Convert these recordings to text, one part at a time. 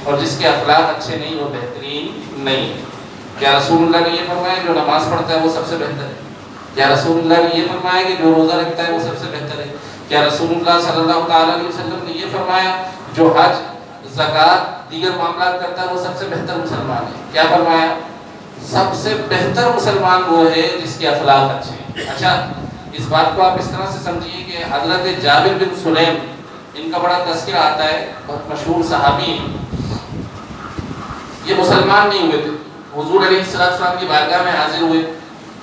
اور جس کے اخلاق اچھے نہیں وہ بہترین نہیں ہے۔ کیا رسول اللہ نے یہ فرمایا جو نماز پڑھتا ہے وہ سب سے بہتر ہے؟ کیا رسول اللہ نے یہ فرمایا کہ جو روزہ رکھتا ہے وہ سب سے بہتر ہے؟ کیا رسول اللہ صلی اللہ تعالیٰ علیہ وسلم نے یہ فرمایا جو حج، زکوٰۃ، دیگر معاملات کرتا ہے وہ سب سے بہتر مسلمان ہے؟ کیا فرمایا؟ سب سے بہتر مسلمان وہ ہے جس کے اخلاق اچھے ہیں۔ اچھا، اس بات کو آپ اس طرح سے سمجھیے کہ حضرت جابر بن سلیم، ان کا بڑا تذکرہ آتا ہے، بہت مشہور صحابی ہیں۔ یہ مسلمان نہیں ہوئے تھے، حضور علیہ السلام کی بارگاہ میں حاضر ہوئے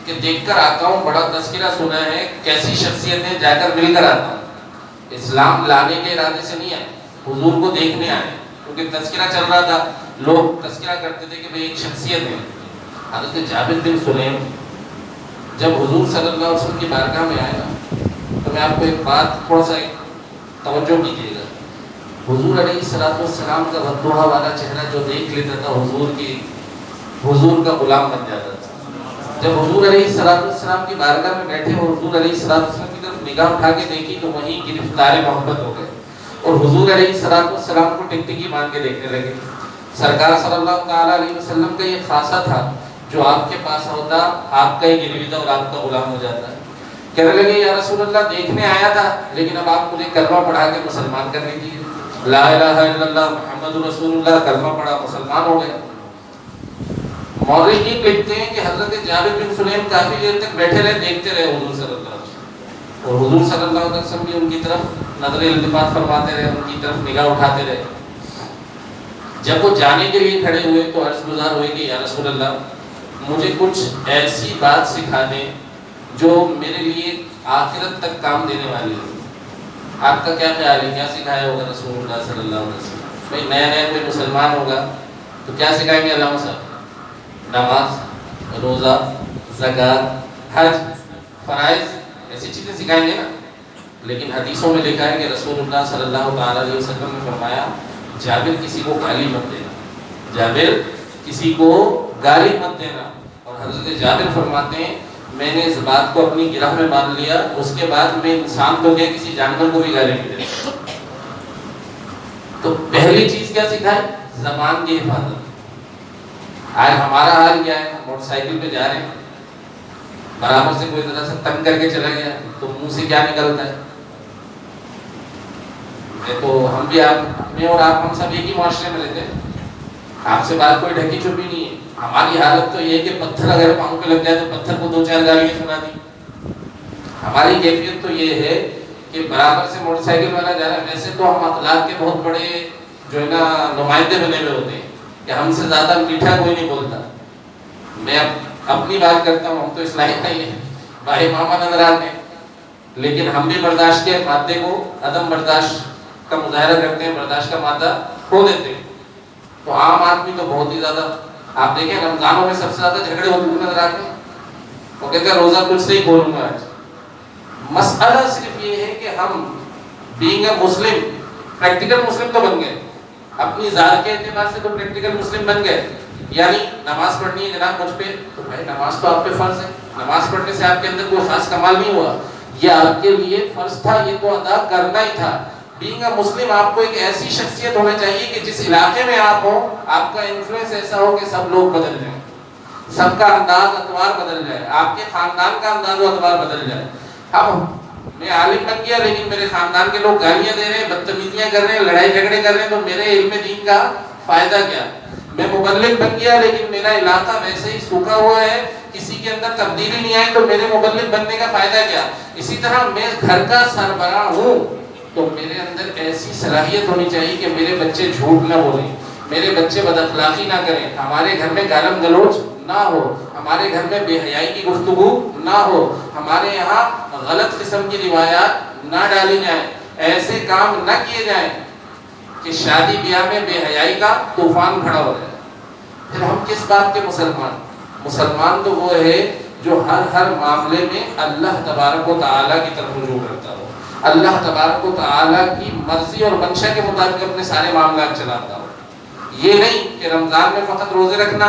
کہ دیکھ کر آتا ہوں، بڑا تذکرہ سنا ہے، کیسی شخصیت ہے، جا کر مل کر آتا ہوں۔ اسلام لانے کے ارادے سے نہیں آئے، حضور کو دیکھنے آئے، کیونکہ تذکرہ چل رہا تھا، لوگ تذکرہ کرتے تھے کہ بھئی ایک شخصیت ہے۔ حضرت جابر بن سلیم جب حضور صلی اللہ علیہ وسلم کی بارگاہ میں آئے نا، تو میں آپ کو ایک بات تھوڑا سا توجہ کیجیے گا۔ حضور علیہ السلام کا ودوحہ والا چہرہ جو دیکھ لیتا تھا حضور کا غلام بن جاتا تھا۔ جب حضور علیہ السلام کی بارگاہ میں بیٹھے اور حضور علیہ السلام کی طرف نگاہ اٹھا کے دیکھی تو وہیں گرفتار محبت ہو گئے اور حضور علیہ السلام کو ٹکٹکی مان کے دیکھنے لگے۔ سرکار صلی اللہ تعالیٰ علیہ وسلم کا یہ خاصہ تھا، جو آپ کے پاس ہوتا آپ کا ہی گرویدہ اور آپ کا غلام ہو جاتا ہے۔ کہنے لگے یا رسول اللہ دیکھنے آیا تھا، لیکن اب آپ مجھے کلمہ پڑھا کے مسلمان کر دیجیے، لا الہ الا اللہ محمد رسول اللہ، کلمہ پڑھا مسلمان ہو گئے۔ مورخین لکھتے ہیں کہ حضرت جابر بن سلیم کافی دیر تک بیٹھے رہے، دیکھتے رہے حضور صلی اللہ علیہ وسلم، اور حضور صلی اللہ علیہ وسلم بھی ان کی طرف نظر التفات فرماتے رہے، ان کی طرف نگاہ اٹھاتے رہے۔ جب وہ جانے کے لیے کھڑے ہوئے تو عرض گزار ہوئے کہ یا رسول اللہ مجھے کچھ ایسی بات سکھا دیں جو میرے لیے آخرت تک کام دینے والی ہے۔ آپ کا کیا خیال ہے، کیا سکھایا ہوگا رسول اللہ صلی اللہ علیہ وسلم؟ بھائی نیا نیا کوئی مسلمان ہوگا تو کیا سکھائیں گے علامہ صاحب؟ نماز، روزہ، زکوٰۃ، حج، فرائض، ایسی چیزیں سکھائیں گے نا۔ لیکن حدیثوں میں لکھا ہے کہ رسول اللہ صلی اللہ تعالیٰ علیہ وسلم نے فرمایا جابر کسی کو گالی مت دینا، جابر کسی کو گالی مت دینا۔ اور حضرت جابر فرماتے ہیں میں نے اس بات کو اپنی گرہ میں مان لیا، اس کے بعد میں انسان تو کیا کسی جانور کو بھی گالی نہیں دیتا۔ تو پہلی چیز کیا سکھائے؟ زبان کی حفاظت۔ آج ہمارا حال کیا ہے، موٹر سائیکل پہ جا رہے ہیں، برابر سے کوئی ذرا سا تنگ کر کے چلا گیا تو منہ سے کیا نکلتا ہے؟ تو ہم بھی آپ میں اور آپ ہم سب ایک ہی معاشرے میں رہتے ہیں، آپ سے بات کوئی ڈھکی چھپی نہیں ہے۔ ہماری حالت تو یہ ہے کہ پتھر اگر پاؤں پہ لگ جائے تو پتھر کو دو چار گالیاں سنا دی۔ ہماری کیفیت تو یہ ہے کہ برابر سے موٹر سائیکل والا جا رہا ہے، ویسے تو ہم اخلاق کے بہت بڑے جو ہے نا نمائندے بنے ہوئے ہوتے ہیں کہ ہم سے زیادہ میٹھا کوئی نہیں بولتا۔ میں اپنی بات کرتا ہوں، ہم تو اصلاحی نہیں ہیں، بھائی ماما نظر آتے ہیں، لیکن ہم بھی برداشت کے مادے کو عدم برداشت کا مظاہرہ کرتے ہیں، برداشت کا مادہ کھو دیتے ہیں۔ تو عام آدمی تو بہت ہی زیادہ، آپ دیکھیں رمضانوں میں سب سے زیادہ جھگڑے ہوتے ہوئے نظر آتے ہیں، وہ کہتے ہیں روزہ کچھ سے ہی کھولوں گا آج۔ مسئلہ صرف یہ ہے کہ ہم بینگ اے مسلم، پریکٹیکل مسلم تو بن گئے، اپنی ذات کے اعتبار سے تو پریکٹیکل مسلم بن گئے، یعنی نماز پڑھنی ہے جناب مجھ پہ، تو بھائی نماز تو آپ پہ فرض ہے، نماز پڑھنے سے آپ کے اندر کوئی خاص کمال نہیں ہوا، یہ آپ کے لیے فرض تھا، یہ تو ادا کرنا ہی تھا۔ بینگ اے مسلم آپ کو ایک ایسی شخصیت ہونا چاہیے کہ جس علاقے میں آپ ہوں آپ کا انفلوئنس ایسا ہو کہ سب لوگ بدل جائیں، سب کا انداز اتوار بدل جائے، آپ کے خاندان کا انداز و اتوار بدل جائے۔ اب میں عالم بن گیا لیکن میرے خاندان کے لوگ گالیاں دے رہے ہیں، بدتمیزیاں کر رہے ہیں، لڑائی جھگڑے کر رہے ہیں، تو میرے علم دین کا فائدہ کیا؟ میں مبلغ بن گیا لیکن میرا علاقہ ویسے ہی سوکھا ہوا ہے، کسی کے اندر تبدیلی نہیں آئی، تو میرے مبلغ بننے کا فائدہ کیا؟ اسی طرح میں گھر کا سربراہ ہوں تو میرے اندر ایسی صلاحیت ہونی چاہیے کہ میرے بچے جھوٹ نہ بولیں، میرے بچے بد اخلاقی نہ کریں، ہمارے گھر میں گالم گلوچ نہ ہو، ہمارے گھر میں بے حیائی کی گفتگو نہ ہو، ہمارے یہاں غلط قسم کی روایات نہ ڈالی جائیں، ایسے کام نہ کیے جائیں کہ شادی بیاہ میں بے حیائی کا طوفان کھڑا ہو جائے۔ پھر ہم کس بات کے مسلمان تو وہ ہے جو ہر معاملے میں اللہ تبارک و تعالیٰ کی طرف رجوع کرتا ہو، اللہ تبارک و تعالیٰ کی مرضی اور منشا کے مطابق اپنے سارے معاملات چلاتا ہو۔ یہ نہیں کہ رمضان میں فقط روزے رکھنا،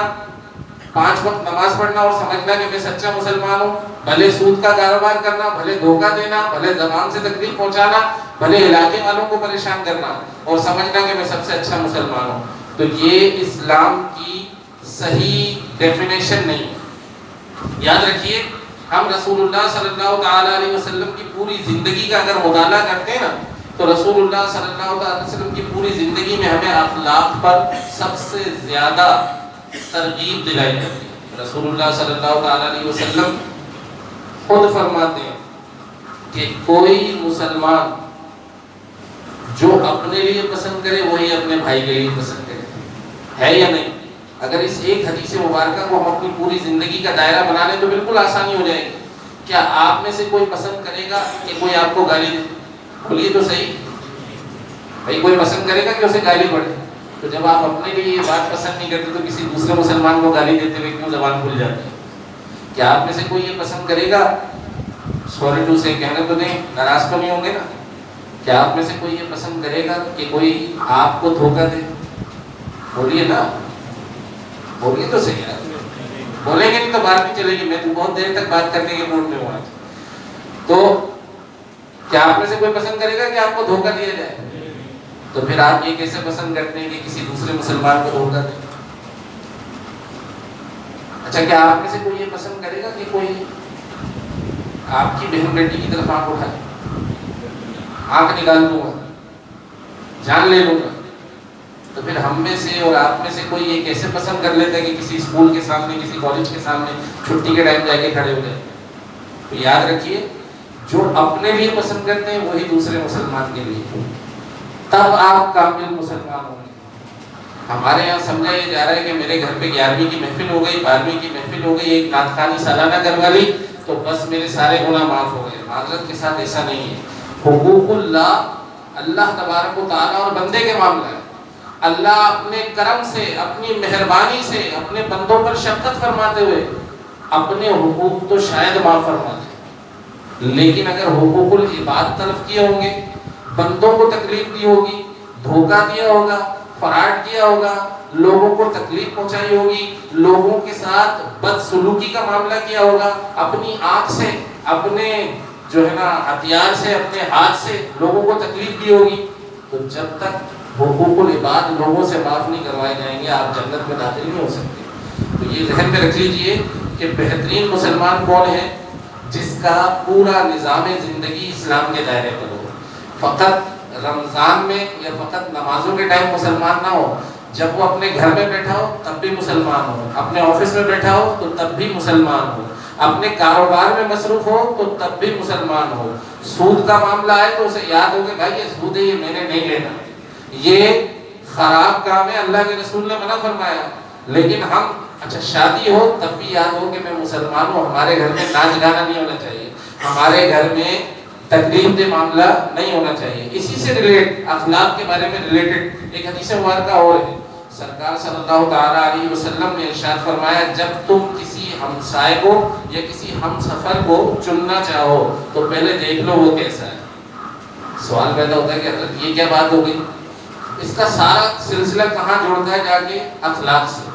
5 وقت نماز پڑھنا اور سمجھنا کہ میں سچا مسلمان ہوں، بھلے سود کا کاروبار کرنا، بھلے دھوکہ دینا، بھلے زبان سے تکلیف پہنچانا، بھلے علاقے والوں کو پریشان کرنا اور سمجھنا کہ میں سب سے اچھا مسلمان ہوں۔ تو یہ اسلام کی صحیح ڈیفینیشن نہیں ہے. یاد رکھیے ہم رسول اللہ صلی اللہ تعالی علیہ وسلم کی پوری زندگی کا اگر مطالعہ کرتے ہیں نا تو رسول اللہ صلی اللہ علیہ وسلم کی پوری زندگی میں ہمیں اخلاق پر سب سے زیادہ ترغیب دلائی جاتی ہے. رسول اللہ صلی اللہ تعالی علیہ وسلم خود فرماتے ہیں کہ کوئی مسلمان جو اپنے لیے پسند کرے وہی اپنے بھائی کے لیے پسند کرے. ہے یا نہیں؟ اگر اس ایک حدیث مبارکہ کو ہم اپنی پوری زندگی کا دائرہ بنا لیں تو بالکل آسانی ہو جائے گی. کیا آپ میں سے کوئی پسند کرے گا کہ کوئی آپ کو گالی دے؟ بولیے تو صحیح بھائی، کوئی پسند کرے گا کہ اسے گالی پڑے؟ تو جب آپ اپنے لیے یہ بات پسند نہیں کرتے تو کسی دوسرے مسلمان کو گالی دیتے ہوئے کیوں زبان کھل جاتی ہے؟ کیا آپ میں سے کوئی یہ پسند کرے گا؟ سوری ٹو سے کہنے تو نہیں، ناراض تو نہیں ہوں گے نا؟ کیا آپ میں سے کوئی یہ پسند کرے گا کہ کوئی آپ کو دھوکہ دے؟ بولیے نا، بولیے تو صحیح ہے. بولیں گے نہیں تو بات نہیں چلے گی. میں تو بہت دیر تک بات کرنے کے موڈ میں ہوں آج. تو کیا آپ میں سے کوئی پسند کرے گا کہ آپ کو دھوکہ دیا جائے؟ تو پھر آپ یہ کیسے پسند کرتے ہیں کہ کسی دوسرے مسلمان کو دھوکہ دے؟ اچھا، کیا آپ میں سے کوئی یہ پسند کرے گا کہ کوئی آپ کی بہن بیٹی کی طرف آنکھ اٹھائے؟ آنکھ نکال دوں گا، جان لے لوں گا. تو پھر ہم میں سے اور آپ میں سے کوئی یہ کیسے پسند کر لیتا ہے کہ کسی اسکول کے سامنے، کسی کالج کے سامنے چھٹی کے ٹائم جا کے کھڑے ہو گئے؟ تو یاد رکھیے جو اپنے لیے پسند کرتے ہیں وہی دوسرے مسلمان کے لیے، تب آپ کامل مسلمان ہوں گے. ہمارے یہاں سمجھا یہ جا رہا ہے کہ میرے گھر پہ 11ویں کی محفل ہو گئی، 12ویں کی محفل ہو گئی، ایک نعت خوانی سالانہ کروا لی تو بس میرے سارے گناہ معاف ہو گئے. معذرت کے ساتھ ایسا نہیں ہے. حقوق اللہ تبارک و تعالیٰ اور بندے کے معاملہ ہے. اللہ اپنے کرم سے، اپنی مہربانی سے اپنے بندوں پر شفقت فرماتے ہوئے اپنے حقوق تو شاید معاف فرما دے، لیکن اگر حقوق العباد طرف کیے ہوں گے، بندوں کو تکلیف دی ہوگی، دھوکہ دیا ہوگا، فراڈ کیا ہوگا، لوگوں کو تکلیف پہنچائی ہوگی، لوگوں کے ساتھ بدسلوکی کا معاملہ کیا ہوگا، اپنی آنکھ سے، اپنے جو ہے نا ہتھیار سے، اپنے ہاتھ سے لوگوں کو تکلیف دی ہوگی، تو جب تک حقوق العباد لوگوں سے معاف نہیں کروائے جائیں گے آپ جنت میں داخل نہیں ہو سکتے. تو یہ ذہن میں رکھ لیجئے کہ بہترین مسلمان کون ہے؟ جس کا پورا نظام زندگی اسلام کے دائرے پر ہو. فقط رمضان میں یا فقط نمازوں کے ٹائم مسلمان نہ ہو، جب وہ اپنے گھر میں بیٹھا ہو تب بھی مسلمان ہو، اپنے آفس میں بیٹھا ہو تو تب بھی مسلمان ہو، اپنے کاروبار میں مصروف ہو تو تب بھی مسلمان ہو. سود کا معاملہ ہے تو اسے یاد ہو کہ بھائی یہ سود ہے، یہ میں نے نہیں لینا، یہ خراب کام ہے، اللہ کے رسول نے منع فرمایا. لیکن ہم اچھا شادی ہو تب بھی یاد ہو کہ میں مسلمان ہوں، ہمارے گھر میں ناچ گانا نہیں ہونا چاہیے، ہمارے گھر میں تکلیف دہ معاملہ نہیں ہونا چاہیے. اسی سے ریلیٹ اخلاق کے بارے میں ریلیٹڈ ایک حدیث مبارکہ اور ہے. سرکار صلی اللہ تعالی علیہ وسلم نے ارشاد فرمایا جب تم کسی ہمسائے کو یا کسی ہم سفر کو چننا چاہو تو پہلے دیکھ لو وہ کیسا ہے. سوال پیدا ہوتا ہے کہ حضرت یہ کیا بات ہو گئی؟ اس کا سارا سلسلہ کہاں جڑتا ہے؟ جا کے اخلاق سے.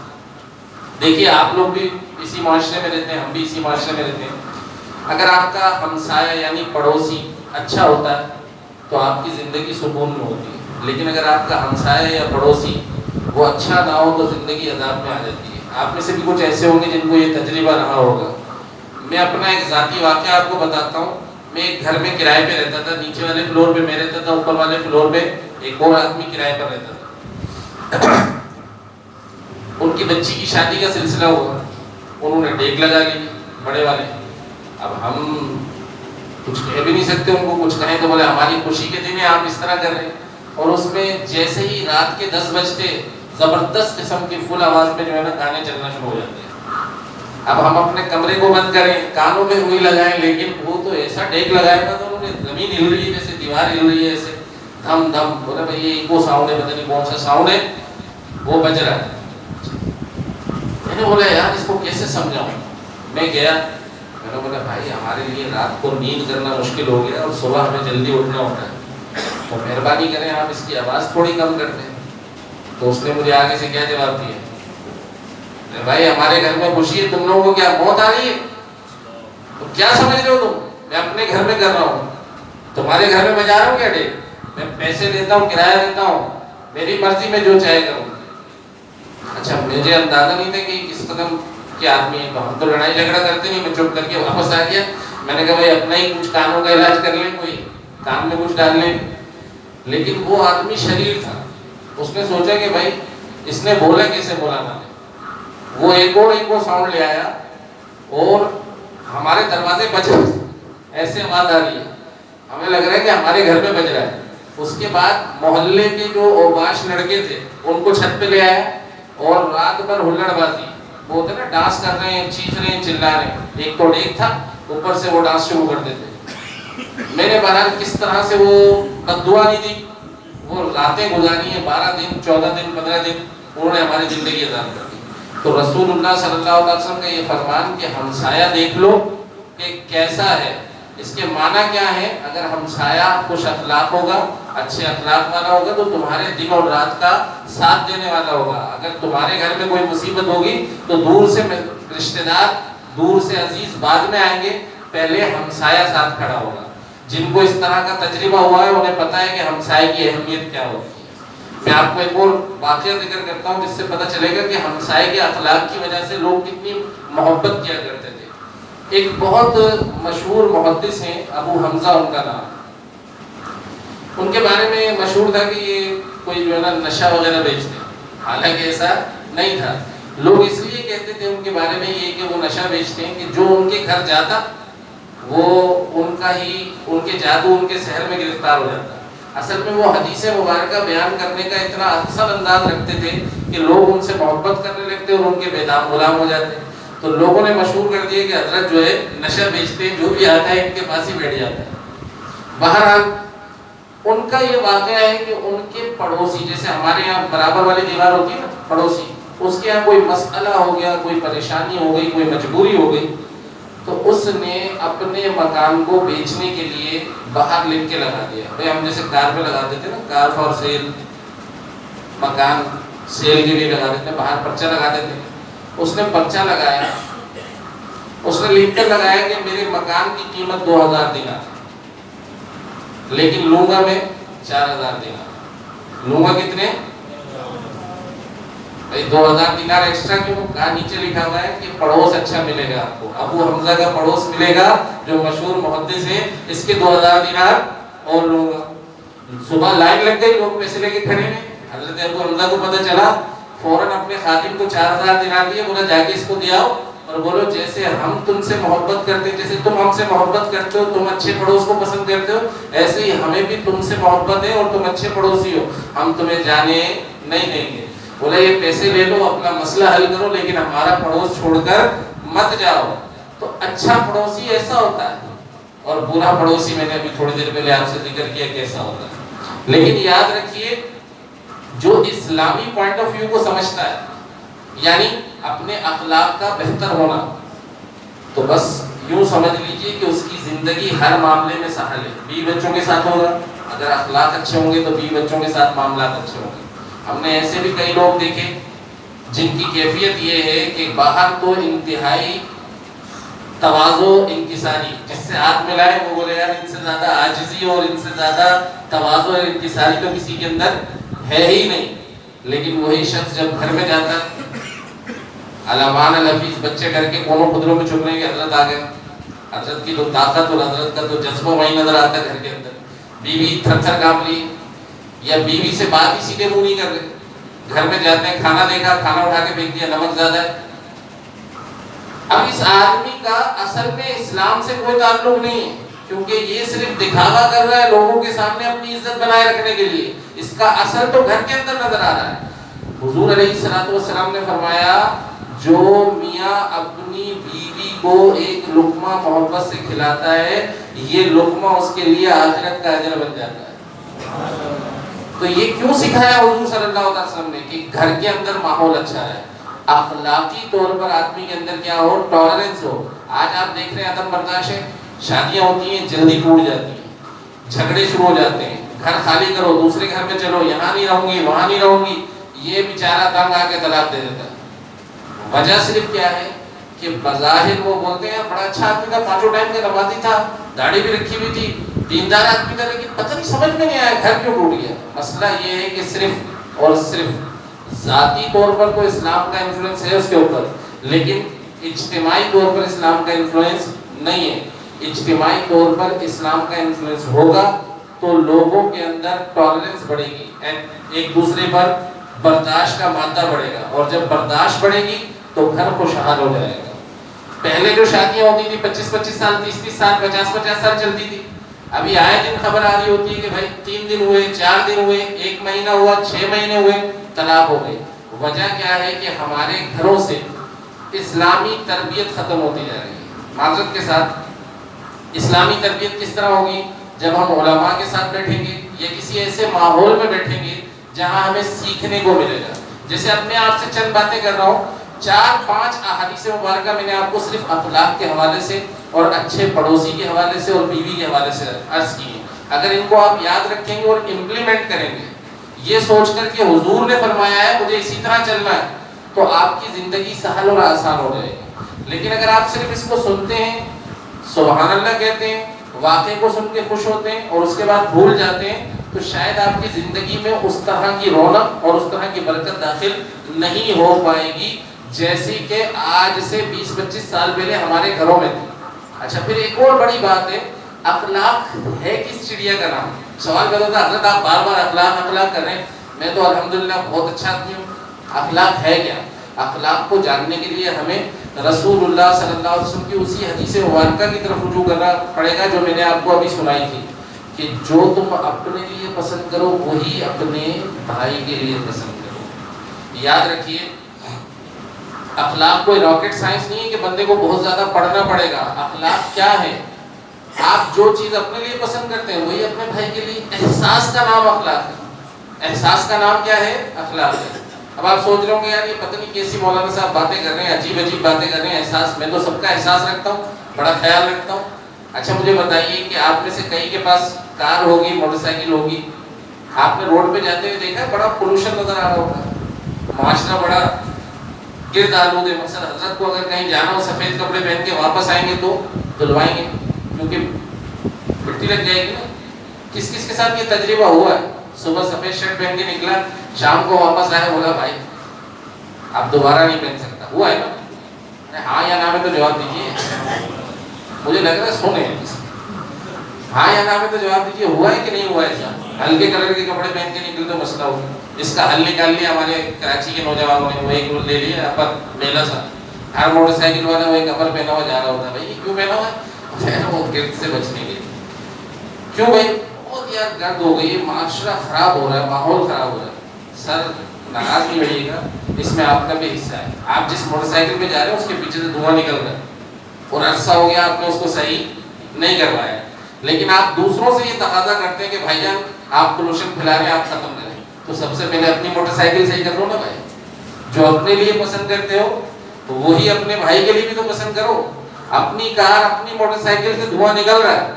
دیکھیے آپ لوگ بھی اسی معاشرے میں رہتے ہیں، ہم بھی اسی معاشرے میں رہتے ہیں. اگر آپ کا ہمسایہ یعنی پڑوسی اچھا ہوتا ہے تو آپ کی زندگی سکون میں ہوتی ہے، لیکن اگر آپ کا ہمسایہ یا پڑوسی وہ اچھا نہ ہو تو زندگی عذاب میں آ جاتی ہے. آپ میں سے بھی کچھ ایسے ہوں گے جن کو یہ تجربہ رہا ہوگا. میں اپنا ایک ذاتی واقعہ آپ کو بتاتا ہوں. میں ایک گھر میں کرائے پہ رہتا تھا، نیچے والے فلور پہ میں رہتا تھا، اوپر والے فلور پہ ایک اور آدمی کرائے پر رہتا تھا. ان کی بچی کی شادی کا سلسلہ ہوا، انہوں نے ڈیک لگا لی بڑے والے. اب ہم کچھ کہہ بھی نہیں سکتے ان کو، کچھ کہیں تو بولے ہماری خوشی کے دن ہے آپ اس طرح کر رہے ہیں. اور اس میں جیسے ہی رات کے 10 بجتے زبردست قسم کی فل آواز میں جو ہے نا گانے چلنا شروع ہو جاتے ہیں. اب ہم اپنے کمرے کو بند کریں، کانوں میں انگلی لگائیں، لیکن وہ تو ایسا ڈیک لگایا تھا تو انہوں نے زمین ہل رہی ہے جیسے دیوار ہل رہی ہے ایسے دھم دھم. بولے بھائی یہ ایکو ساؤنڈ ہے، پتہ نہیں کون سا ساؤنڈ ہے وہ بج رہا ہے. میں نے بولا یار اس کو کیسے سمجھاؤں. میں گیا، میں نے بولا بھائی ہمارے لیے رات کو نیند کرنا مشکل ہو گیا اور صبح ہمیں جلدی اٹھنا ہوتا ہے، تو مہربانی کریں آپ اس کی آواز تھوڑی کم کر دیں. تو اس نے مجھے آگے سے کیا جواب دیا، بھائی ہمارے گھر میں خوشی ہے، تم لوگوں کو کیا موت آ رہی ہے؟ تو کیا سمجھ رہے ہو تم؟ میں اپنے گھر میں کر رہا ہوں، تمہارے گھر میں بجا رہا ہوں کیا ڈیک؟ میں پیسے دیتا ہوں، کرایہ دیتا ہوں، میری مرضی میں جو چاہے کروں. اچھا مجھے اندازہ نہیں تھا کہ کس قدم کے آدمی ہے. ہم تو لڑائی جھگڑا کرتے نہیں. میں چپ کر کے واپس آ گیا. میں نے کہا بھائی اپنا ہی کچھ کانوں کا علاج کر لیں, کوئی کان میں کچھ ڈال لیں. لیکن وہ آدمی شریر تھا. اس نے سوچا کہ بھائی اس نے بولا کیسے بولا نا, وہ ایک اور ساؤنڈ لے آیا اور ہمارے دروازے بج رہے, ایسے آواز آ رہی ہے, ہمیں لگ رہا ہے کہ ہمارے گھر میں بج رہا ہے. اس کے بعد محلے کے جو اوباش لڑکے تھے ان کو چھت پہ لے آیا اور رات بھر ہلڑ بازی, وہ ہوتا نا ڈانس کر رہے ہیں, چیخ رہے ہیں, چلا رہے ہیں. ایک تو ڈیک تھا, اوپر سے وہ ڈانس شروع کر دیتے. میں نے بہرحال کس طرح سے وہ بددعا نہیں دی, وہ راتیں گزاری ہیں, 12 دن 14 دن 15 دن انہوں نے ہماری زندگی عذاب کر دی. تو رسول اللہ صلی اللہ علیہ وسلم کا یہ فرمان کہ ہمسایہ دیکھ لو کہ کیسا ہے, اس کے معنی کیا ہے؟ اگر ہمسایہ خوش اخلاق ہوگا, اچھے اخلاق والا ہوگا تو تمہارے دن اور رات کا ساتھ دینے والا ہوگا. اگر تمہارے گھر میں کوئی مصیبت ہوگی تو دور سے رشتہ دار, دور سے عزیز بعد میں آئیں گے, پہلے ہمسایہ ساتھ کھڑا ہوگا. جن کو اس طرح کا تجربہ ہوا ہے انہیں پتہ ہے کہ ہمسائے کی اہمیت کیا ہوتی ہے. میں آپ کو ایک اور واقعہ ذکر کرتا ہوں جس سے پتہ چلے گا کہ ہمسائے کے اخلاق کی وجہ سے لوگ کتنی محبت کیا کرتے تھے. ایک بہت مشہور محدث ہیں, ابو حمزہ ان کا نام. ان کے بارے میں مشہور تھا کہ یہ کوئی جو ہے نا نشہ وغیرہ بیچتے ہیں, حالانکہ ایسا نہیں تھا. لوگ اس لیے کہتے تھے ان کے بارے میں یہ کہ وہ نشہ بیچتے ہیں کہ جو ان کے گھر جاتا وہ ان کے جادو ان کے سحر میں گرفتار ہو جاتا. اصل میں وہ حدیث مبارکہ بیان کرنے کا اتنا احسن انداز رکھتے تھے کہ لوگ ان سے محبت کرنے لگتے اور ان کے بیدام غلام ہو جاتے. تو لوگوں نے مشہور کر دیا کہ حضرت جو ہے نشہ بیچتے ہیں, جو بھی آتا ہے ان کے پاس ہی بیٹھ جاتا ہے. بہرحال ان کا یہ واقعہ ہے کہ ان کے پڑوسی, جیسے ہمارے یہاں برابر والی دیوار ہوتی ہے نا پڑوسی, اس کے یہاں کوئی مسئلہ ہو گیا, کوئی پریشانی ہو گئی, کوئی مجبوری ہو گئی, تو اس نے اپنے مکان کو بیچنے کے لیے باہر لکھ کے لگا دیا. بھائی ہم جیسے کار پہ لگا دیتے نا, کار فار سیل, مکان سیل کے لیے لگا دیتے, باہر پرچہ لگا دیتے. اس نے پرچہ لگایا, اس نے لکھ کر لگایا کہ میرے مکان کی قیمت 2000 دینار, لیکن لوں گا میں 4000 دینار. لوں گا کتنے؟ 2000 دینار ایکسٹرا کیوں؟ کہا نیچے لکھا ہوا ہے کہ پڑوس اچھا ملے گا آپ کو, ابو حمزہ کا پڑوس ملے گا جو مشہور محدث ہے, اس کے 2000 دینار اور لوں گا. صبح لائن لگ گئی, لوگ پیسے لے کے کھڑے ہیں. حضرت ابو حمزہ کو پتہ چلا, فوراً اپنے خادم کو 4000 دینار دیے, بولا جا کے اس کو دے آؤ اور بولو جیسے ہم تم سے محبت کرتے, جیسے تم ہم سے محبت کرتے ہو, تم اچھے پڑوس کو پسند کرتے ہو, ایسے ہی ہمیں بھی تم سے محبت ہے اور تم اچھے پڑوسی ہو, ہم تمہیں جانے نہیں دیں گے. بولا یہ پیسے لے لو, اپنا مسئلہ حل کرو, لیکن ہمارا پڑوس چھوڑ کر مت جاؤ. تو اچھا پڑوسی ایسا ہوتا ہے, اور برا پڑوسی میں نے ابھی تھوڑی دیر پہلے آپ سے ذکر کیا کیسا ہوتا ہے. لیکن یاد رکھیے جو اسلامی پوائنٹ آف ویو کو سمجھتا ہے, یعنی اپنے اخلاق کا بہتر ہونا, تو بس یوں سمجھ لیجئے کہ اس کی زندگی ہر معاملے میں سہل ہے. بیوی بچوں کے ساتھ ہوگا, اگر اخلاق اچھے ہوں گے تو بیوی بچوں کے ساتھ معاملات اچھے ہوں گے. ہم نے ایسے بھی کئی لوگ دیکھے جن کی کیفیت یہ ہے کہ باہر تو انتہائی تواضع انکساری, جس سے ہاتھ ملائے وہ بولے یار ان سے زیادہ عاجزی اور ان سے زیادہ تواضع اور انکساری تو کسی کے اندر ہے ہی نہیں. لیکن وہی شخص جب گھر میں جاتا ہے, علامان الحفیظ بچے گھر کے کونوں خدروں میں چھپ رہے ہیں کہ حضرت آ گئے, حضرت کی تو طاقت اور حضرت کا تو جذبہ وہی نظر آتا ہے گھر کے اندر. بیوی تھر تھر کانپ رہی, یا بیوی سے بات ہی سیدھے منہ نہیں کر رہے, گھر میں جاتے ہیں کھانا دیکھا, کھانا اٹھا کے پھینک دیا, نمک زیادہ ہے. اب اس آدمی کا اصل میں اسلام سے کوئی تعلق نہیں ہے, کیونکہ یہ صرف دکھاوا کر رہا ہے لوگوں کے سامنے اپنی عزت بنائے رکھنے کے لیے. اس کا اصل تو گھر کے اندر نظر آ رہا ہے. حضور علیہ الصلوۃ والسلام نے فرمایا جو میاں اپنی بیوی کو ایک لقمہ محبت سے کھلاتا ہے, یہ لقمہ اس کے لیے آخرت کا اجر بن جاتا ہے. تو یہ کیوں سکھایا حضور صلی اللہ علیہ وسلم نے کہ گھر کے اندر ماحول اچھا رہے, اخلاقی طور پر آدمی کے اندر کیا ہو, ٹالرنس ہو. آج آپ دیکھ رہے ہیں عدم برداشت ہے, شادیاں ہوتی ہیں جلدی ٹوٹ جاتی ہیں, جھگڑے شروع ہو جاتے ہیں, گھر خالی کرو, دوسرے گھر میں چلو, یہاں نہیں رہوں گی وہاں نہیں رہوں گی, یہ بیچارہ تنگ آ کے طلاق دے دیتا ہے. وجہ صرف کیا ہے کہ بظاہر وہ بولتے ہیں بڑا اچھا آدمی تھا, 5 ٹائم کا نمازی تھا, داڑھی بھی رکھی ہوئی تھی, دیندار آدمی تھا, لیکن پتہ نہیں سمجھ میں نہیں آیا گھر کیوں ٹوٹ گیا. مسئلہ یہ ہے کہ صرف اور صرف ذاتی طور پر تو اسلام کا انفلوئنس ہے اس کے اوپر، لیکن اجتماعی طور پر اسلام کا انفلوئنس نہیں ہے۔ اجتماعی طور پر اسلام کا انفلوئنس ہوگا تو لوگوں کے اندر ٹالرنس بڑھے گی، ایک دوسرے پر برداشت کا مادہ بڑھے گا، اور جب برداشت بڑھے گی تو گھر خوشحال ہو جائے گا۔ پہلے جو شادیاں ہوتی تھی 25-25 سال، 30-30 سال، 50-50 سال چلتی تھی، ابھی آئے دن خبر آ رہی ہوتی ہے کہ بھائی 3 دن ہوئے، 4 دن ہوئے، 1 مہینہ ہوا، 6 مہینے ہوئے، طلاق ہو گئی۔ وجہ کیا ہے کہ ہمارے گھروں سے اسلامی تربیت ختم ہوتی جا رہی ہے۔ معذرت کے ساتھ اسلامی تربیت کس طرح ہوگی؟ جب ہم علماء کے ساتھ بیٹھیں گے یا کسی ایسے ماحول میں بیٹھیں گے جہاں ہمیں سیکھنے کو ملے گا۔ جیسے اب میں آپ سے چند باتیں کر رہا ہوں، 4-5 احادیث مبارکہ میں نے آپ کو صرف اخلاق کے حوالے سے اور اچھے پڑوسی کے حوالے سے اور بیوی کے حوالے سے عرض کی ہے۔ اگر ان کو آپ یاد رکھیں گے اور امپلیمنٹ کریں گے، یہ سوچ کر کہ حضور نے فرمایا ہے مجھے اسی طرح چلنا ہے، تو آپ کی زندگی سہل اور آسان ہو جائے گی۔ لیکن اگر آپ صرف اس کو سنتے ہیں، سبحان اللہ کہتے ہیں، واقعے کو سن کے خوش ہوتے ہیں اور اس کے بعد بھول جاتے ہیں، تو شاید آپ کی زندگی میں اس طرح کی رونق اور اس طرح کی برکت داخل نہیں ہو پائے گی جیسی کہ آج سے 20-25 سال پہلے ہمارے گھروں میں تھی۔ اچھا، پھر ایک اور بڑی بات ہے، اخلاق ہے کس چڑیا کا نام؟ سوال کرتا تھا حضرت آپ بار بار اخلاق کر رہے ہیں، میں تو الحمدللہ بہت اچھا آدمی ہوں۔ اخلاق ہے کیا؟ اخلاق کو جاننے کے لیے ہمیں رسول اللہ صلی اللہ علیہ وسلم کی اسی حدیث مبارکہ کی طرف رجوع کرنا پڑے گا جو میں نے آپ کو ابھی سنائی تھی کہ جو تم اپنے لیے پسند کرو وہی اپنے بھائی کے لیے پسند کرو۔ یاد رکھیے، اخلاق کوئی راکٹ سائنس نہیں ہے کہ بندے کو بہت زیادہ پڑھنا پڑے گا۔ اخلاق کیا ہے؟ آپ جو چیز اپنے لیے پسند کرتے ہیں وہی اپنے بھائی کے لیے۔ احساس کا نام اخلاق ہے۔ احساس کا نام کیا ہے؟ اخلاق ہے۔ اب آپ سوچ رہے ہوں گے یار یہ پتہ نہیں کیسی مولانا صاحب باتیں کر رہے ہیں، عجیب عجیب باتیں کر رہے ہیں۔ احساس، میں تو سب کا احساس رکھتا ہوں، بڑا خیال رکھتا ہوں۔ اچھا مجھے بتائیے کہ آپ میں سے کئی کے پاس کار ہوگی، موٹر سائیکل ہوگی، آپ نے روڈ پہ جاتے ہوئے دیکھا بڑا پولوشن نظر آ رہا ہوگا، معاشرہ بڑا گرد آلود ہے۔ مثلا حضرت کو اگر کہیں جانا ہو، سفید کپڑے پہن کے واپس آئیں گے تو دھلوائیں گے کیونکہ مٹی لگ جائے گی نا۔ کس کس کے ساتھ یہ تجربہ ہوا ہے؟ صبح سفید شرٹ پہن کے نکلا، شام کو واپس آیا، بولا بھائی اب دوبارہ نہیں پہن سکتا، ہوا ہے نا؟ ہاں یا نا میں تو جواب دیجیے، مجھے لگ رہا ہے سونے ہاں یا نا میں تو جواب دیجیے، ہوا ہے کہ نہیں ہوا ہے؟ ایسا ہلکے کلر کے کپڑے پہن کے نکل تو مسئلہ ہو، جس کا حل نکال لیا ہمارے کراچی کے نوجوانوں نے، وہ ایک لے لیا اپر میلا سا، ہر موٹر سائیکل والا وہ ایک اپر پہنا ہوا جا رہا ہوتا ہے۔ بھائی یہ کیوں پہنا ہوا ہے؟ وہ گرد سے بچنے کے لیے۔ کیوں بھائی؟ بہت یار گرد ہو گئی ہے، معاشرہ خراب ہو رہا ہے، ماحول خراب ہو رہا ہے۔ سر ناراض نہیں ہوئیے گا، اس میں آپ کا بھی حصہ ہے۔ آپ جس موٹر سائیکل پہ جا رہے ہیں اس کے پیچھے سے دھواں نکل رہا ہے اور عرصہ ہو گیا آپ نے اس کو صحیح نہیں کروایا، لیکن آپ دوسروں سے یہ تقاضا کرتے ہیں کہ بھائی جان آپ پولوشن پھیلا رہے ہیں، آپ ختم کریں، تو سب سے پہلے اپنی موٹر سائیکل صحیح کر لو نا بھائی۔ جو اپنے لیے پسند کرتے ہو تو وہی اپنے بھائی کے لیے بھی تو پسند کرو۔ اپنی کار، اپنی موٹر سائیکل سے دھواں نکل رہا ہے،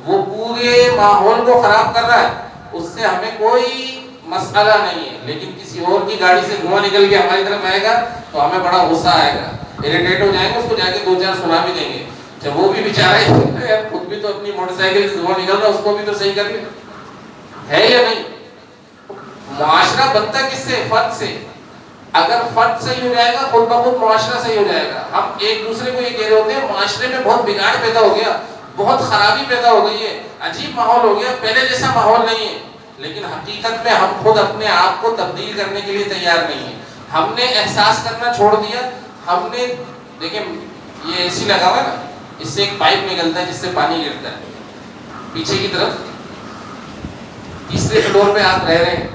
وہ پورے ماحول کو خراب کر رہا ہے، اس سے ہمیں کوئی مسئلہ نہیں ہے، لیکن کسی اور کی گاڑی سے دھواں نکل کے ہماری طرف آئے گا تو ہمیں بڑا غصہ آئے گا، اریٹیٹ ہو جائیں گے، اس کو جا کے 2-4 سنا بھی دیں گے۔ جب وہ بھی بیچارہ ہے، خود بھی تو اپنی موٹر سائیکل سے دھواں نکل رہا ہے، اس کو بھی تو صحیح کر لیں، ہے یا نہیں؟ معاشرہ بنتا کس سے؟ فرد سے۔ اگر فرد صحیح ہو جائے گا خود بخود معاشرہ صحیح ہو جائے گا۔ ہم ایک دوسرے کو یہ کہہ رہے ہوتے ہیں معاشرے میں بہت بگاڑ پیدا ہو گیا، بہت خرابی پیدا ہو گئی ہے، عجیب ماحول ہو گیا، پہلے جیسا ماحول نہیں ہے، لیکن حقیقت میں ہم خود اپنے آپ کو تبدیل کرنے کے لیے تیار نہیں ہیں۔ ہم نے احساس کرنا چھوڑ دیا۔ ہم نے دیکھیں یہ اے سی لگا ہوا ہے نا، اس سے ایک پائپ نکلتا ہے جس سے پانی گرتا ہے پیچھے کی طرف، تیسرے فلور پہ آپ رہ رہے ہیں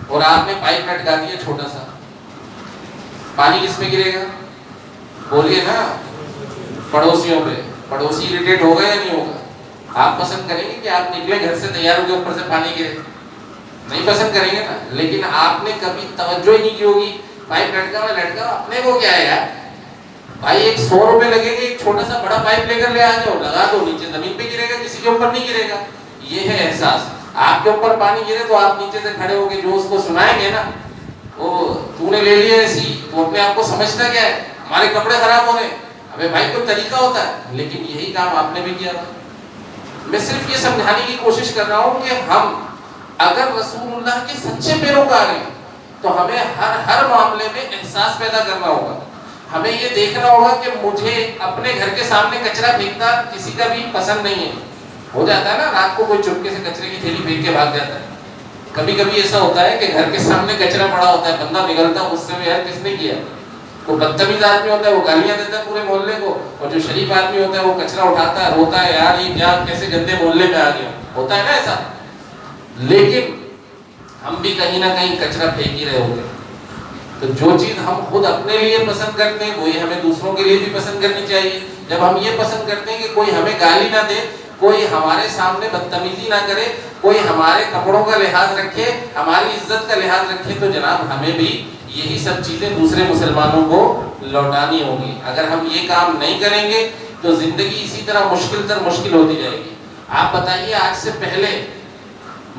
اور آپ نے پائپ لٹکا دیا چھوٹا سا، پانی کس پہ گرے گا؟ بولیے نا، پڑوسیوں پہ۔ پڑوسی اریٹیٹ ہوگا یا نہیں ہوگا؟ آپ پسند کریں گے کہ آپ نکلے گھر سے تیار ہو کے اوپر سے پانی گرے؟ نہیں پسند کریں گے نا۔ لیکن آپ نے کبھی توجہ ہی نہیں کی ہوگی، پائپ لٹکا اپنے کو کیا ہے یار بھائی، ایک 100 روپے لگے گا، ایک چھوٹا سا بڑا پائپ لے کر لے آ جاؤ، لگا دو، نیچے زمین پہ گرے گا، کسی کے اوپر نہیں گرے گا۔ یہ ہے احساس۔ آپ کے اوپر پانی گرے تو آپ نیچے سے کھڑے ہو کے جو اس کو سنائیں گے نا، وہ تو نے لے لیا ایسی، وہ اپنے آپ کو سمجھتا کیا ہے ہمارے کپڑے خراب ہو رہے ہیں، ابے بھائی کوئی طریقہ ہوتا ہے، لیکن یہی کام آپ نے بھی کیا تھا۔ میں صرف یہ سمجھانے کی کوشش کر رہا ہوں کہ ہم اگر رسول اللہ کے سچے پیروکار ہیں تو ہمیں ہر معاملے میں احساس پیدا کرنا ہوگا. ہمیں یہ دیکھنا ہوگا کہ مجھے اپنے گھر کے سامنے کچرا پھینکنا کسی کا بھی پسند نہیں ہے. ہو جاتا ہے نا رات کو کوئی چپکے سے کچرے کی تھیلی پھینک کے بھاگ جاتا ہے. کبھی کبھی ایسا ہوتا ہے کہ گھر کے سامنے کچرا پڑا ہوتا ہے, بندہ نکلتا ہے غصے میں, یار کس نے کیا؟ کوئی بدتمیز آدمی ہوتا ہے وہ گالیاں دیتا ہے پورے محلے کو, اور جو شریف آدمی ہوتا ہے وہ کچرا اٹھاتا ہے, روتا ہے, یار یہ کیا کیسے گندے محلے میں آ گیا. ہوتا ہے نا ایسا. لیکن ہم بھی کہیں نہ کہیں کچرا پھینک ہی رہے ہوتے ہیں. تو جو چیز ہم خود اپنے لیے پسند کرتے ہیں وہی ہمیں دوسروں کے لیے بھی پسند کرنی چاہیے. جب ہم یہ پسند کرتے ہیں کہ کوئی ہمیں گالی نہ دے, کوئی ہمارے سامنے بدتمیزی نہ کرے, کوئی ہمارے کپڑوں کا لحاظ رکھے, ہماری عزت کا لحاظ رکھے, تو جناب ہمیں بھی یہی سب چیزیں دوسرے مسلمانوں کو لوٹانی ہوگی. اگر ہم یہ کام نہیں کریں گے تو زندگی اسی طرح مشکل تر مشکل ہوتی جائے گی. آپ بتائیے, آج سے پہلے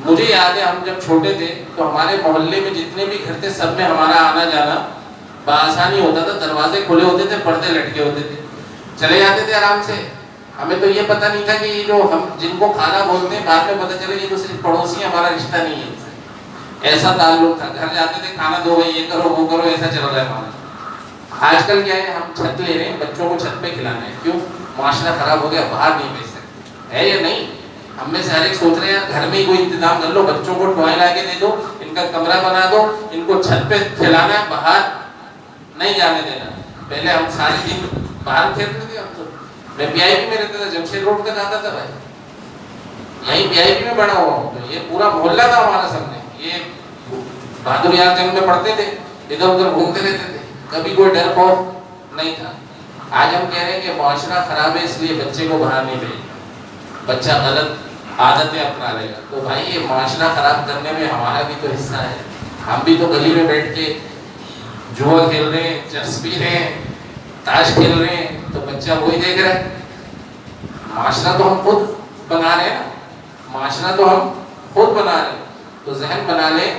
مجھے یاد ہے ہم جب چھوٹے تھے تو ہمارے محلے میں جتنے بھی گھر تھے سب میں ہمارا آنا جانا بآسانی ہوتا تھا. دروازے کھلے ہوتے تھے, پردے لٹکے ہوتے تھے, چلے جاتے تھے آرام سے. ہمیں تو یہ پتہ نہیں تھا کہ یہ جو ہم جن کو کھانا بولتے ہیں بعد میں پتہ چلے یہ تو صرف پڑوسی ہیں, ہمارا رشتہ نہیں ہے. ایسا تعلق تھا. گھر جاتے تھے, کھانا دو بھائی, یہ کرو وہ کرو, ایسا چل رہا ہے ہمارا. آج کل کیا ہے, ہم چھت لے رہے ہیں, بچوں کو چھت پہ کھلانا ہے. کیوں؟ معاشرہ خراب ہو گیا, باہر نہیں بھیج سکتے. ہے یا نہیں؟ ہم میں سے ہر ایک سوچ رہے ہیں گھر میں ہی کوئی انتظام کر لو, بچوں کو ٹوائیں لا کے دے دو, ان کا کمرہ بنا دو, ان کو چھت پہ کھلانا ہے, باہر نہیں جانے دینا. پہلے ہم سارے دن باہر کھیلتے تھے. ہم تو میں پی آئی بی میں رہتا تھا, جمشید روڈ تک آتا تھا بھائی, یہیں پی آئی بی میں بڑا ہوا ہوں. تو یہ پورا محلہ تھا ہمارا سامنے. یہ بہادر یار جنگ میں پڑھتے تھے, ادھر ادھر گھومتے رہتے تھے, کبھی کوئی ڈر خوف نہیں تھا. آج ہم کہہ رہے ہیں کہ معاشرہ خراب ہے اس لیے بچے کو باہر نہیں بھیجنا, بچہ غلط عادتیں اپنا لے گا. تو بھائی یہ معاشرہ خراب کرنے میں ہمارا بھی تو حصہ ہے. ہم بھی تو گلی میں بیٹھ کے جوا کھیل رہے ہیں, چرس پی رہے ہیں, تاش کھیل رہے ہیں, تو بچہ وہی دیکھ رہا ہے. معاشرہ تو ہم خود بنا رہے ہیں نا, معاشرہ تو ہم خود بنا رہے ہیں. تو ذہن بنا لیں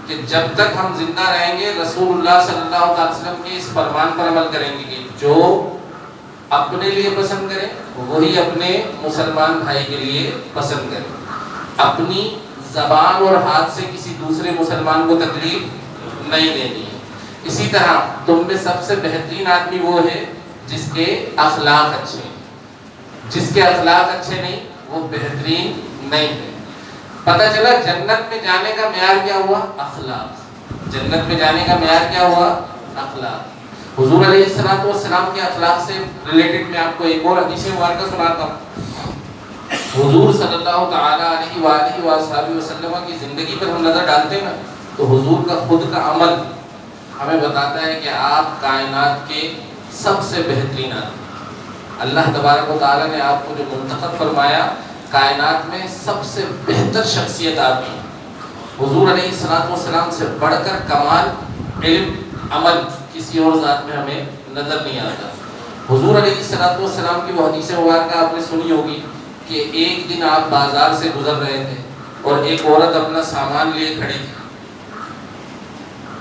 کہ جب تک ہم زندہ رہیں گے رسول اللہ صلی اللہ علیہ وسلم کے اس فرمان پر عمل کریں گے کہ جو اپنے لیے پسند کرے وہی اپنے مسلمان بھائی کے لیے پسند کرے. اپنی زبان اور ہاتھ سے کسی دوسرے مسلمان کو تکلیف نہیں دینی ہے. اسی طرح تم میں سب سے بہترین آدمی وہ ہے جس کے اخلاق اچھے ہیں. جس کے اخلاق اچھے نہیں وہ بہترین نہیں ہے. پتہ چلا جنت میں جانے کا معیار کیا ہوا؟ اخلاق. جنت میں جانے کا معیار کیا ہوا؟ اخلاق. حضور علیہ السلام کے اخلاق سے ریلیٹڈ میں آپ کو ایک اور حدیث مبارکہ سناتا ہوں. حضور صلی اللہ تعالی علیہ وآلہ وصحبہ وسلم کی زندگی پر ہم نظر ڈالتے ہیں نا تو حضور کا خود کا عمل ہمیں بتاتا ہے کہ آپ کائنات کے سب سے بہترین آدمی. اللہ تبارک و تعالی نے آپ کو جو منتخب فرمایا کائنات میں سب سے بہتر شخصیت آپ کی. حضور علیہ السلام سے بڑھ کر کمال علم عمل کسی اور ذات میں ہمیں نظر نہیں آتا. حضور علیہ السلام کی وہ حدیث مبارکہ آپ نے سنی ہوگی کہ ایک دن آپ بازار سے گزر رہے تھے اور ایک عورت اپنا سامان لیے کھڑی تھی.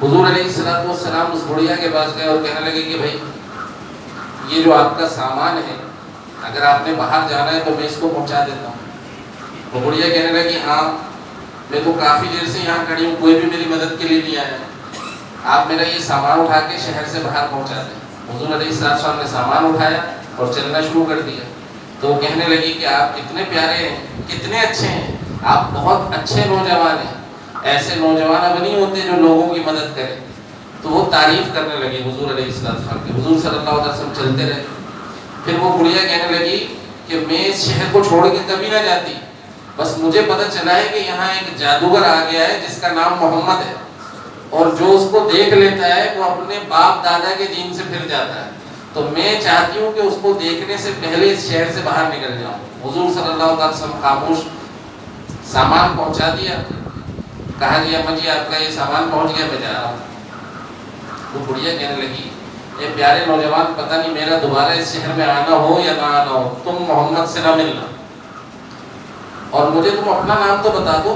حضور علیہ السلام اس بڑھیا کے پاس گئے اور کہنے لگے کہ بھائی یہ جو آپ کا سامان ہے اگر آپ نے باہر جانا ہے تو میں اس کو پہنچا دیتا ہوں. وہ بڑھیا کہنے لگی ہاں میں تو کافی دیر سے یہاں کھڑی ہوں, کوئی بھی میری مدد کے لیے نہیں آیا, آپ میرا یہ سامان اٹھا کے شہر سے باہر پہنچا دیں. حضور علیہ السلام نے سامان اٹھایا اور چلنا شروع کر دیا. تو وہ کہنے لگی کہ آپ کتنے پیارے ہیں, کتنے اچھے ہیں, آپ بہت اچھے نوجوان ہیں, ایسے نوجوان اب نہیں ہوتے جو لوگوں کی مدد کریں. تو وہ تعریف کرنے لگی حضور علیہ السلام کی. حضور صلی اللہ علیہ وسلم چلتے رہے. پھر وہ بڑھیا کہنے لگی کہ میں اس شہر کو چھوڑ کے کبھی نہ جاتی, بس مجھے پتہ چلا ہے کہ یہاں ایک جادوگر آ گیا ہے جس کا نام محمد ہے, اور جو اس کو دیکھ لیتا ہے وہ اپنے باپ دادا کے دین سے پھر جاتا ہے. تو میں چاہتی ہوں کہ اس کو دیکھنے سے پہلے اس شہر سے باہر نکل جاؤں. حضور صلی اللہ علیہ وسلم خاموش, سامان پہنچا دیا, کہا جی اما جی آپ کا یہ سامان پہنچ گیا, میں جا رہا ہوں. وہ بڑھیا کہنے لگی اے پیارے نوجوان پتہ نہیں میرا دوبارہ اس شہر میں آنا ہو یا نہ آنا ہو, تم محمد سے نہ ملنا, اور مجھے تم اپنا نام تو بتا دو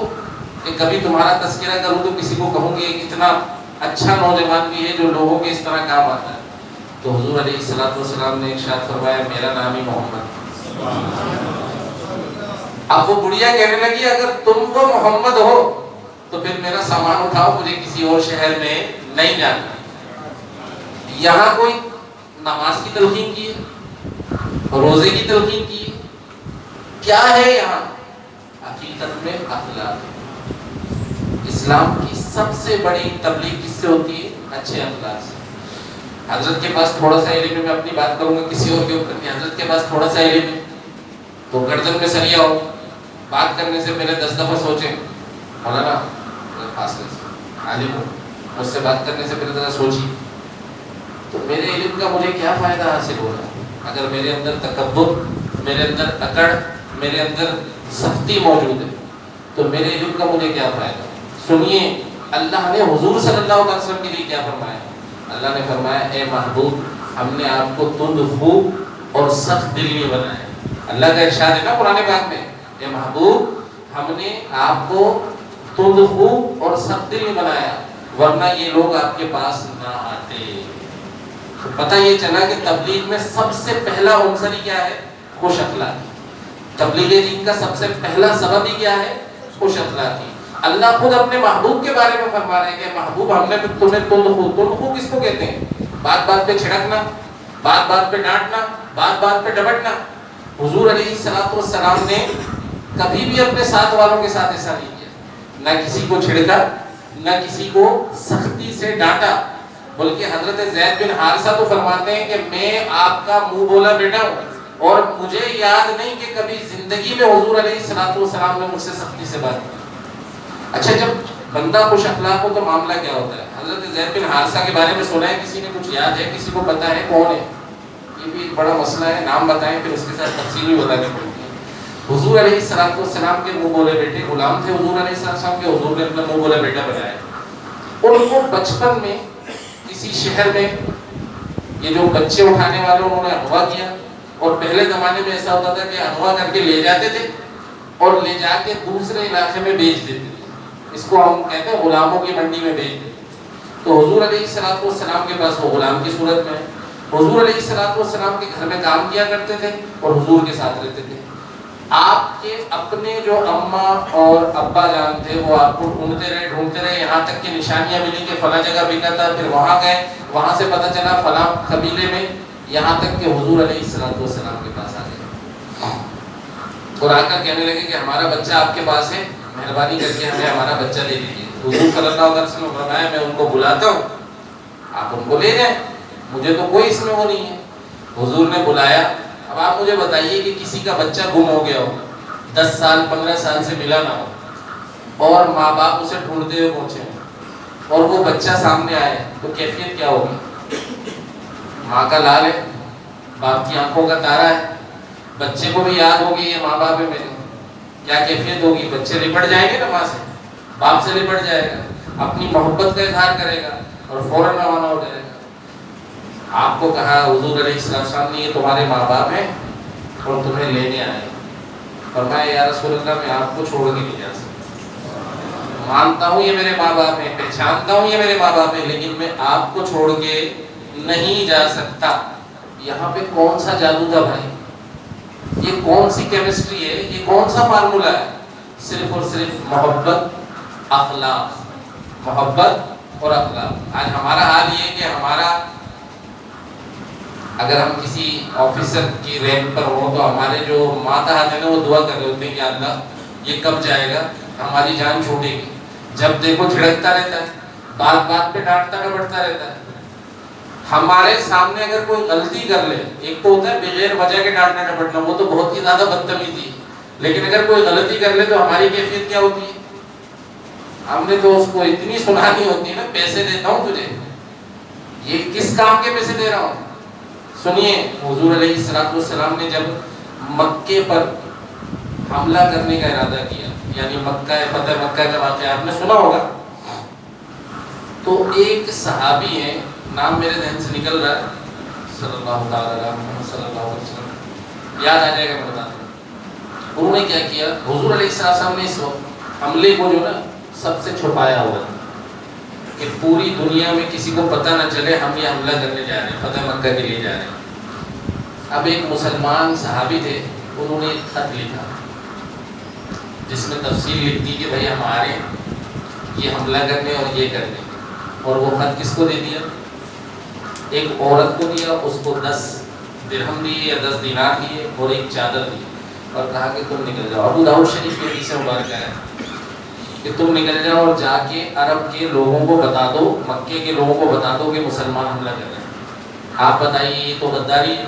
کہ کبھی تمہارا تذکرہ کروں تو کسی کو کہوں کہ ایک اتنا اچھا نوجوان بھی ہے جو لوگوں کے اس طرح کام آتا ہے. تو حضور علیہ السلام نے ارشاد فرمایا میرا نام ہی محمد. اب وہ بڑھیا کہنے لگی اگر تم وہ محمد ہو تو پھر میرا سامان اٹھاؤ، مجھے کسی اور شہر میں نہیں جانا۔ یہاں کوئی نماز کی تلقین کی ہے، روزے کی تلقین کی ہے، کیا ہے یہاں؟ حقیقت میں اخلاق۔ اسلام کی سب سے بڑی تبلیغ کس سے ہوتی ہے؟ اچھے اخلاق سے۔ حضرت کے پاس تھوڑا سا علم ہے، میں اپنی بات کروں گا کسی اور کے اوپر نہیں، حضرت کے پاس تھوڑا سا علم ہے تو گردن میں سریا ہو، بات کرنے سے پہلے 10 دفعہ سوچیں، مولانا فاصلے سے عالم ہو، مجھ سے بات کرنے سے پہلے ذرا سوچی تو میرے علم کا مجھے کیا فائدہ حاصل ہو رہا ہے؟ اگر میرے اندر تکبر، میرے اندر اکڑ، میرے اندر سختی موجود ہے تو میرے علم کا مجھے کیا فائدہ؟ سنیے اللہ نے حضور صلی اللہ علیہ وسلم کے لیے کیا فرمایا؟ اللہ نے فرمایا اے محبوب ہم نے آپ کو تند خو اور سخت دل میں بنایا۔ اللہ کا ارشاد ہے نا قرآن پاک میں، اے محبوب ہم نے آپ کو تند خو اور سخت دل میں بنایا ورنہ یہ لوگ آپ کے پاس نہ آتے۔ تو پتہ یہ چلا کہ تبلیغ میں سب سے پہلا عنصر کیا ہے؟ خوش اخلاقی۔ تبلیغ دین کا سب سے پہلا سبب ہی کیا ہے؟ خوش اخلاقی۔ اللہ خود اپنے محبوب کے بارے میں فرما رہے ہیں کہ محبوب ہم نے تمہیں تند خو کس کو کہتے ہیں؟ بات بات پہ چھڑکنا، بات بات پہ ڈانٹنا، بات بات پہ ڈپٹنا۔ حضور علیہ السلام نے کبھی بھی اپنے ساتھ والوں کے ساتھ ایسا نہیں کیا، نہ کسی کو چھڑکا، نہ کسی کو سختی سے ڈانٹا، بلکہ حضرت زید بن حارثہ تو فرماتے ہیں کہ میں آپ کا منہ بولا بیٹا ہوں اور مجھے یاد نہیں کہ کبھی زندگی میں حضور علیہ السلام نے مجھ سے سختی سے بات کی۔ اچھا جب بندہ خوش اخلاق ہو تو معاملہ کیا ہوتا ہے؟ حضرت زید بن حارثہ کے بارے میں سنا ہے کسی نے؟ کچھ یاد ہے؟ کسی کو پتا ہے کون ہے؟ یہ بھی ایک بڑا مسئلہ ہے، نام بتائیں پھر اس کے ساتھ تفصیل بھی بتانی پڑتی ہے۔ حضور علیہ السلام کے منہ بولے بیٹے غلام تھے حضور علیہ السلام کے، حضور نے اپنا منہ بولا بیٹا بنایا۔ ان کو بچپن میں کسی شہر میں یہ جو بچے اٹھانے والے انہوں نے اغوا کیا، اور پہلے زمانے میں ایسا ہوتا تھا کہ اغوا کر کے لے جاتے تھے اور لے جا کے دوسرے علاقے میں بیچ دیتے تھے، اس کو ہم کہتے ہیں غلاموں کی منڈی میں بیچ دیتے۔ تو حضور علیہ السلام کے پاس وہ غلام کی صورت میں حضور علیہ السلام کے گھر میں کام کیا کرتے تھے اور حضور کے ساتھ رہتے تھے۔ آپ کے اپنے جو اماں اور ابا جان تھے وہ آپ کو ڈھونڈتے رہے یہاں تک کہ نشانیاں ملی کہ فلاں جگہ بکا تھا، پھر وہاں گئے، وہاں سے پتہ چلا فلاں قبیلے میں، یہاں تک کہ حضور علیہ السلام کے پاس آ گئے اور آ کر کہنے لگے کہ ہمارا بچہ آپ کے پاس ہے، مہربانی کر کے ہمیں ہمارا بچہ دے دیجیے۔ حضور صلی اللہ علیہ وسلم فرمایا میں ان کو بلاتا ہوں، آپ ان کو لے جائیں، مجھے تو کوئی اس میں وہ نہیں ہے۔ حضور نے بلایا، اب آپ مجھے بتائیے کہ کسی کا بچہ گم ہو گیا ہو، 10 سال 15 سال سے ملا نہ ہو اور ماں باپ اسے ڈھونڈتے ہوئے پہنچے اور وہ بچہ سامنے آئے تو کیفیت کیا ہوگی؟ ماں کا لال ہے، باپ کی آنکھوں کا تارا ہے، بچے کو بھی یاد ہوگی یہ ماں باپ ہے میرے، کیا کیفیت ہوگی؟ بچے لپٹ جائیں گے نا ماں سے، باپ سے لپٹ جائے گا، اپنی محبت کا اظہار کرے گا اور فوراً روانہ ہو جائے گا۔ آپ کو کہا حضور علیہ السلام نے یہ تمہارے ماں باپ ہیں اور تمہیں لینے آئے، فرمایا یا رسول اللہ میں آپ کو چھوڑ کے نہیں جا سکتا، مانتا ہوں یہ میرے ماں باپ ہیں، پہچانتا ہوں یہ میرے ماں باپ ہیں، لیکن میں آپ کو چھوڑ کے نہیں جا سکتا۔ یہاں پہ کون سا جادو تھا بھائی؟ یہ کون سی کیمسٹری ہے؟ یہ کون سا فارمولا ہے؟ صرف اور صرف محبت، اخلاق، محبت اور اخلاق۔ آج ہمارا حال یہ ہے کہ ہمارا اگر ہم کسی آفیسر کی رینک پر ہوں تو ہمارے جو ماتحت ہیں نا وہ دعا کر رہے ہوتے ہیں کہ اللہ یہ کب جائے گا، ہماری جان چھوٹے گی۔ جب دیکھو جھڑکتا رہتا ہے، بات بات پہ ڈانٹتا ڈپٹتا رہتا ہے۔ ہمارے سامنے اگر کوئی غلطی کر لے، ایک تو ہوتا ہے بغیر وجہ کے ڈانٹنا ڈپٹنا، وہ تو بہت ہی زیادہ بدتمیزی ہے، لیکن اگر کوئی غلطی کر لے تو ہماری کیفیت کیا ہوتی ہے؟ ہم نے تو اس کو اتنی سنانی ہوتی ہے نا، پیسے دیتا ہوں تجھے، یہ کس کام کے پیسے دے رہا ہوں؟ سنیے حضور علیہ السلام نے جب مکے پر حملہ کرنے کا ارادہ کیا، یعنی مکہ فتح مکہ کا واقعہ آپ نے سنا ہوگا، تو ایک صحابی ہیں، نام میرے ذہن سے نکل رہا ہے، صلی اللہ علیہ وسلم، یاد آ جائے گا میں بتا دوں۔ انہوں نے کیا کیا، حضور علیہ السلام نے اس وقت حملے کو جو نا سب سے چھپایا ہوا کہ پوری دنیا میں کسی کو پتہ نہ چلے ہم یہ حملہ کرنے جا رہے ہیں، فتح مکہ کے لیے جا رہے ہیں۔ اب ایک مسلمان صحابی تھے، انہوں نے ایک خط لکھا جس میں تفصیل لکھ دی کہ بھائی ہم آ رہے ہیں، یہ حملہ کرنے اور یہ کرنے. اور وہ خط کس کو دے دیا؟ ایک عورت کو دیا، اس کو 10 درہم دیے یا 10 دینار دیے اور ایک چادر دی اور کہا کہ تم نکل جاؤ. ابو داؤد شریف کی حدیث مبارکہ ہے کہ تم نکل جاؤ اور جا کے عرب کے لوگوں کو بتا دو، مکے کے لوگوں کو بتا دو کہ مسلمان حملہ کر رہے ہیں. آپ بتائیے یہ تو غداری ہے،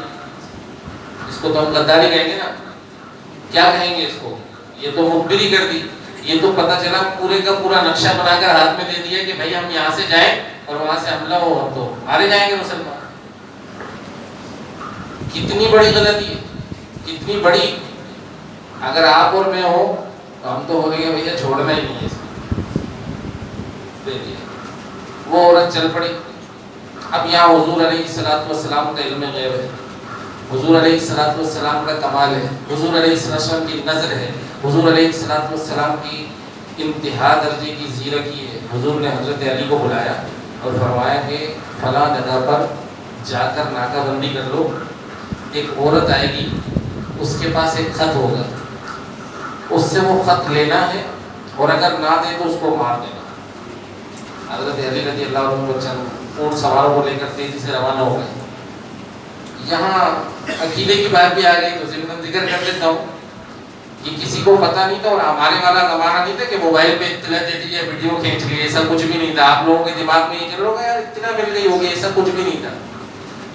اس کو تو ہم غداری کہیں گے نا. کیا کہیں گے اس کو؟ یہ تو مخبری کر دی. یہ تو پتہ چلا پورے کا پورا نقشہ بنا کر ہاتھ میں دے دیا کہ بھائی ہم یہاں سے جائیں اور وہاں سے حملہ ہو، ہم تو مارے جائیں گے مسلمان. کتنی بڑی غلطی ہے، کتنی بڑی. اگر آپ اور میں ہوں تو ہم تو ہو گئے بھیا چھوڑنا ہی نہیں ہے اس کو. دیکھیے وہ عورت چل پڑی. اب یہاں حضور علیہ الصلوۃ والسلام کا علم غیب ہے، حضور علیہ الصلوۃ والسلام کا کمال ہے، حضور علیہ السلام کی نظر ہے، حضور علیہ الصلوۃ والسلام کی انتہا درجے کی زیرکی ہے. حضور نے حضرت علی کو بلایا اور فرمایا کہ فلاں جگہ پر جا کر ناکہ بندی کر لو. ایک عورت آئے گی، اس کے پاس ایک خط ہوگا، اس سے وہ خط لینا ہے اور اگر نہ دے تو اس کو مار دینا. حضرت علی رضی اللہ عنہ چند اونٹ سواروں کو لے کر تیزی سے روانہ ہو گئے. یہاں عقیدے کی بات بھی آ گئی تو ضمن ذکر کر دیتا ہوں کہ کسی کو پتہ نہیں تھا اور ہمارے والا زمانہ نہیں تھا کہ موبائل پہ اطلاع دے دیجیے، ویڈیو کھینچ لیے، ایسا کچھ بھی نہیں تھا. آپ لوگوں کے دماغ میں یہ چل رہا یار اطلاع مل گئی ہوگی، ایسا کچھ بھی نہیں تھا.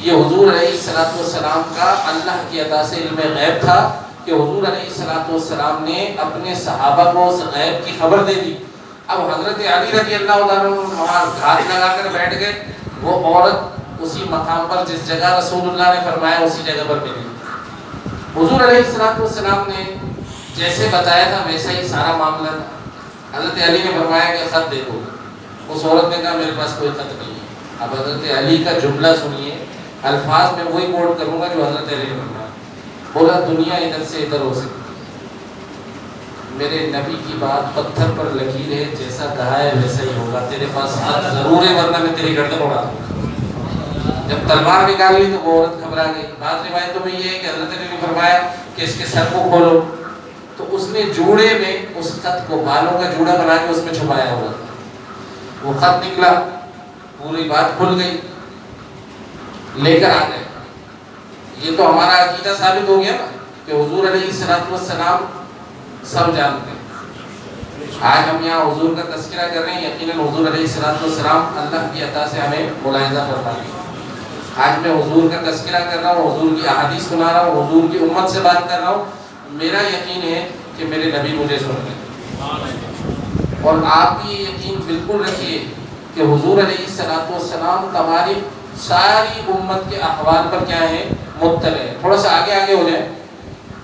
یہ حضور علیہ الصلوۃ والسلام کا اللہ کی عطا سے علم غیب تھا کہ حضور علیہ الصلوۃ والسلام نے اپنے صحابہ کو اس غیب کی خبر دے دی. اب حضرت علی رضی اللہ عنہ وہاں ہاتھ لگا کر بیٹھ گئے. وہ عورت اسی مقام پر جس جگہ رسول اللہ نے فرمایا اسی جگہ پر ملی. حضور علیہ الصلوۃ والسلام نے جیسے بتایا تھا ویسا ہی سارا معاملہ تھا. حضرت علی نے فرمایا کہ خط دیکھو. اس عورت نے کہا میرے پاس کوئی خط نہیں ہے. اب حضرت علی کا جملہ سنیے، الفاظ میں وہی کوٹ کروں گا جو حضرت علی نے فرمایا. بولا دنیا ادھر سے ادھر ہو سکتی، میرے نبی کی بات پتھر پر لکیر ہے، جیسا کہا ہے ویسا ہی ہوگا. تیرے پاس خط ضرور ہے ورنہ میں تیری گردن اڑا دوں. جب تلوار نکال لی تو وہ عورت گھبرا گئی. بعض روایتوں میں یہ ہے کہ حضرت علی نے فرمایا کہ اس کے سر کو کھولو. تو اس نے جوڑے میں اس خط کو بالوں کا جوڑا بنا کے اس میں چھپایا ہوا تھا. وہ خط نکلا، پوری بات کھل گئی، لے کر آ گئے. یہ تو ہمارا عقیدہ ثابت ہو گیا نا کہ حضور علیہ الصلوۃ والسلام سب جانتے ہیں. آج ہم یہاں حضور کا تذکرہ کر رہے ہیں، یقیناً حضور علیہ الصلوۃ والسلام اللہ کی عطا سے ہمیں ملاحظہ فرمائے. آج میں حضور کا تذکرہ کر رہا ہوں، حضور کی احادیث سنا رہا ہوں، حضور کی امت سے بات کر رہا ہوں. میرا یقین ہے کہ میرے نبی مجھے سن لیں، اور آپ بھی یہ یقین بالکل رکھیے کہ حضور علیہ الصلوۃ والسلام تمہاری ساری امت کے احوال پر کیا ہے، مطلع ہے. تھوڑا سا آگے ہو جائے،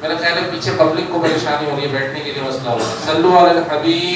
میرا خیال ہے پیچھے پبلک کو پریشانی ہو رہی ہے، بیٹھنے کے لیے مسئلہ ہو رہا ہے. صلو علی الحبیب.